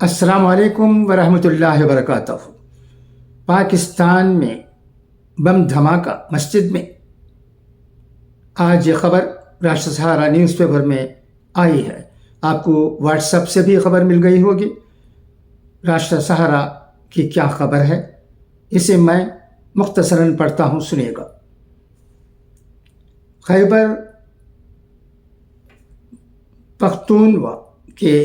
السلام علیکم ورحمۃ اللہ وبرکاتہ۔ پاکستان میں بم دھماکہ مسجد میں، آج یہ خبر راشٹر سہارا نیوز پیپر میں آئی ہے۔ آپ کو واٹس ایپ سے بھی خبر مل گئی ہوگی۔ راشٹر سہارا کی کیا خبر ہے، اسے میں مختصراً پڑھتا ہوں، سنیے گا۔ خیبر پختونخوا کے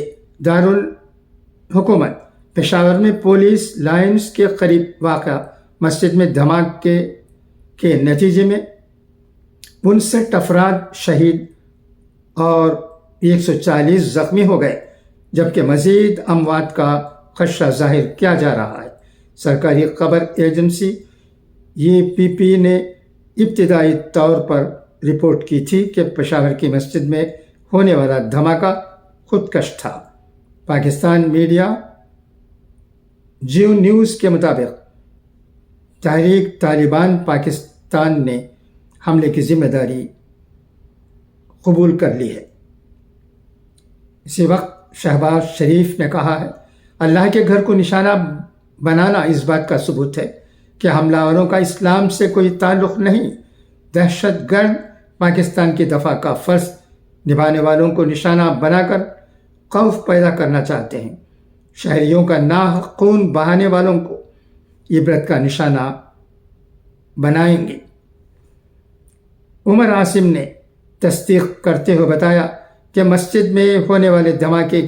دارالحکومت پشاور میں پولیس لائنز کے قریب واقع مسجد میں دھماکے کے نتیجے میں 59 افراد شہید اور 140 زخمی ہو گئے، جبکہ مزید اموات کا خدشہ ظاہر کیا جا رہا ہے۔ سرکاری خبر ایجنسی APP نے ابتدائی طور پر رپورٹ کی تھی کہ پشاور کی مسجد میں ہونے والا دھماکہ خودکش تھا۔ پاکستان میڈیا جیو نیوز کے مطابق تحریک طالبان پاکستان نے حملے کی ذمہ داری قبول کر لی ہے۔ اسی وقت شہباز شریف نے کہا ہے، اللہ کے گھر کو نشانہ بنانا اس بات کا ثبوت ہے کہ حملہ آوروں کا اسلام سے کوئی تعلق نہیں۔ دہشت گرد پاکستان کی دفاع کا فرض نبھانے والوں کو نشانہ بنا کر خوف پیدا کرنا چاہتے ہیں۔ شہریوں کا ناحق خون بہانے والوں کو عبرت کا نشانہ بنائیں گے۔ عمر عاصم نے تصدیق کرتے ہوئے بتایا کہ مسجد میں ہونے والے دھماکے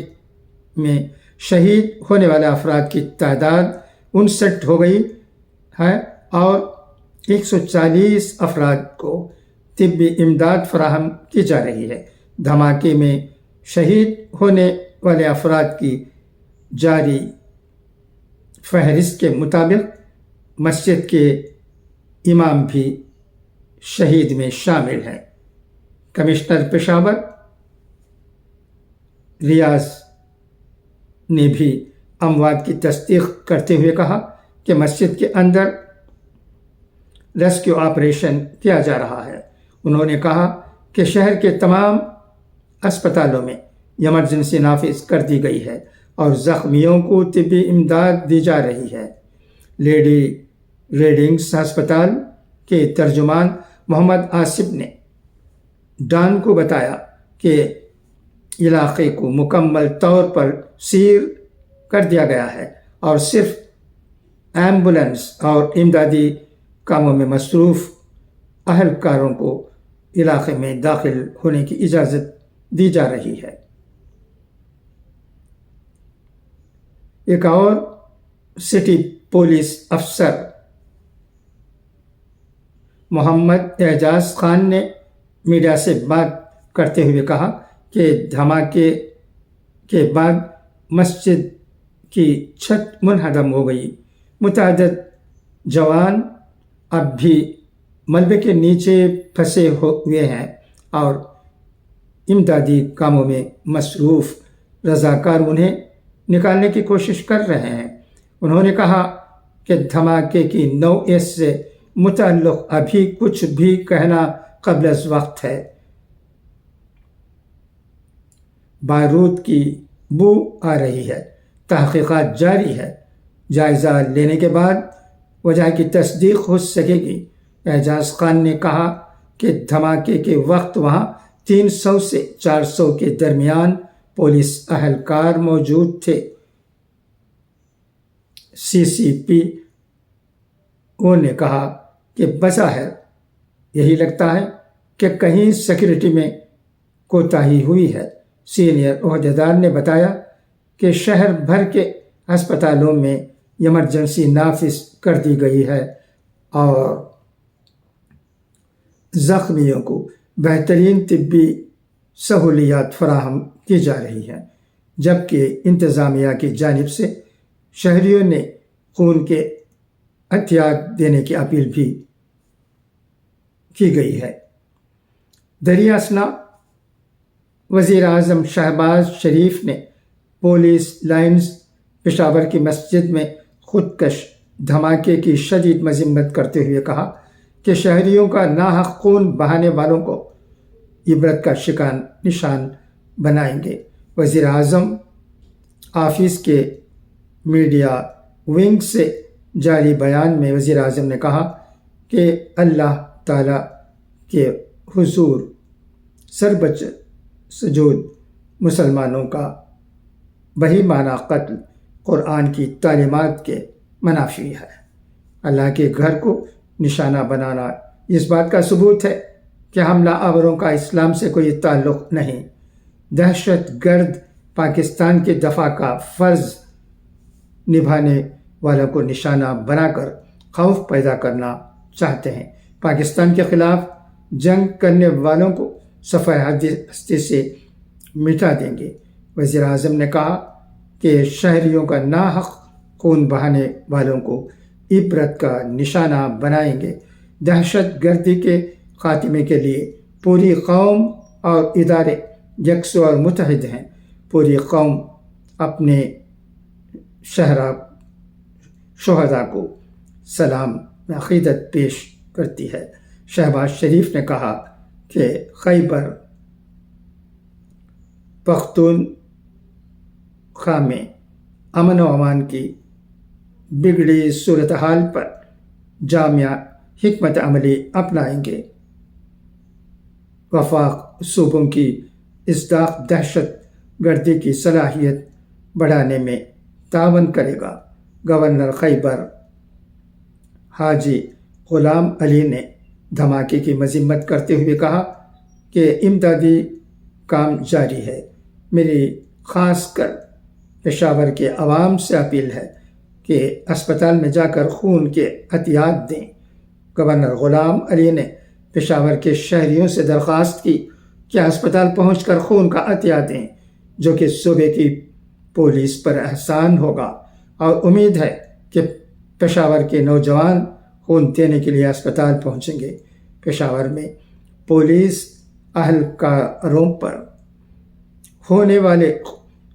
میں شہید ہونے والے افراد کی تعداد 59 ہو گئی ہے اور 140 افراد کو طبی امداد فراہم کی جا رہی ہے۔ دھماکے میں شہید ہونے والے افراد کی جاری فہرست کے مطابق مسجد کے امام بھی شہید میں شامل ہیں۔ کمشنر پشاور ریاض نے بھی اموات کی تصدیق کرتے ہوئے کہا کہ مسجد کے اندر ریسکیو آپریشن کیا جا رہا ہے۔ انہوں نے کہا کہ شہر کے تمام اسپتالوں میں ایمرجنسی نافذ کر دی گئی ہے اور زخمیوں کو طبی امداد دی جا رہی ہے۔ لیڈی ریڈنگز ہسپتال کے ترجمان محمد آصف نے ڈان کو بتایا کہ علاقے کو مکمل طور پر سیل کر دیا گیا ہے اور صرف ایمبولینس اور امدادی کاموں میں مصروف اہلکاروں کو علاقے میں داخل ہونے کی اجازت دی جا رہی ہے۔ ایک اور سٹی پولیس افسر محمد اعجاز خان نے میڈیا سے بات کرتے ہوئے کہا کہ دھماکے کے بعد مسجد کی چھت منہدم ہو گئی۔ متعدد جوان اب بھی ملبے کے نیچے پھنسے ہوئے ہیں اور امدادی کاموں میں مصروف رضاکار انہیں نکالنے کی کوشش کر رہے ہیں۔ انہوں نے کہا کہ دھماکے کی نوعیت سے متعلق ابھی کچھ بھی کہنا قبل از وقت ہے۔ بارود کی بو آ رہی ہے، تحقیقات جاری ہے، جائزہ لینے کے بعد وجہ کی تصدیق ہو سکے گی۔ اعجاز خان نے کہا کہ دھماکے کے وقت وہاں 300 سے 400 کے درمیان پولیس اہلکار موجود تھے۔ CCPO نے کہا کہ بظاہر یہی لگتا ہے کہ کہیں سیکورٹی میں کوتاہی ہوئی ہے۔ سینئر عہدیدار نے بتایا کہ شہر بھر کے ہسپتالوں میں ایمرجنسی نافذ کر دی گئی ہے اور زخمیوں کو بہترین طبی سہولیات فراہم کی جا رہی ہیں، جبکہ انتظامیہ کی جانب سے شہریوں نے خون کے عطیات دینے کی اپیل بھی کی گئی ہے۔ دریا اثنا وزیر اعظم شہباز شریف نے پولیس لائنز پشاور کی مسجد میں خودکش دھماکے کی شدید مذمت کرتے ہوئے کہا کہ شہریوں کا ناحق خون بہانے والوں کو عبرت کا نشان بنائیں گے۔ وزیر اعظم آفس کے میڈیا ونگ سے جاری بیان میں وزیر اعظم نے کہا کہ اللہ تعالیٰ کے حضور سربچ سجود مسلمانوں کا بہیمانہ قتل قرآن کی تعلیمات کے منافی ہے۔ اللہ کے گھر کو نشانہ بنانا اس بات کا ثبوت ہے کہ حملہ آوروں کا اسلام سے کوئی تعلق نہیں۔ دہشت گرد پاکستان کے دفاع کا فرض نبھانے والوں کو نشانہ بنا کر خوف پیدا کرنا چاہتے ہیں۔ پاکستان کے خلاف جنگ کرنے والوں کو صفحہ ہستی سے مٹا دیں گے۔ وزیر اعظم نے کہا کہ شہریوں کا ناحق خون بہانے والوں کو عبرت کا نشانہ بنائیں گے۔ دہشت گردی کے خاتمے کے لیے پوری قوم اور ادارے یکسو اور متحد ہیں۔ پوری قوم اپنے شہداء کو سلام عقیدت پیش کرتی ہے۔ شہباز شریف نے کہا کہ خیبر پختونخوا میں امن و امان کی بگڑی صورتحال پر جامع حکمت عملی اپنائیں گے۔ وفاق صوبوں کی اصلاح دہشت گردی کی صلاحیت بڑھانے میں تعاون کرے گا۔ گورنر خیبر حاجی غلام علی نے دھماکے کی مذمت کرتے ہوئے کہا کہ امدادی کام جاری ہے۔ میری خاص کر پشاور کے عوام سے اپیل ہے کہ اسپتال میں جا کر خون کے عطیات دیں۔ گورنر غلام علی نے پشاور کے شہریوں سے درخواست کی کہ اسپتال پہنچ کر خون کا عطیہ دیں، جو کہ صوبے کی پولیس پر احسان ہوگا، اور امید ہے کہ پشاور کے نوجوان خون دینے کے لیے اسپتال پہنچیں گے۔ پشاور میں پولیس اہلکاروں پر ہونے والے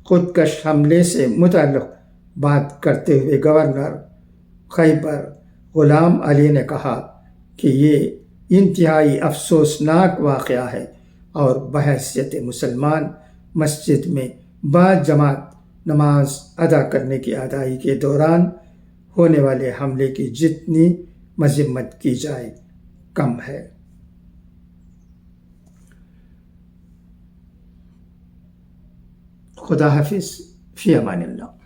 خودکش حملے سے متعلق بات کرتے ہوئے گورنر خیبر غلام علی نے کہا کہ یہ انتہائی افسوسناک واقعہ ہے اور بحیثیت مسلمان مسجد میں باجماعت نماز ادا کرنے کی ادائیگی کے دوران ہونے والے حملے کی جتنی مذمت کی جائے کم ہے۔ خدا حافظ، فی امان اللہ۔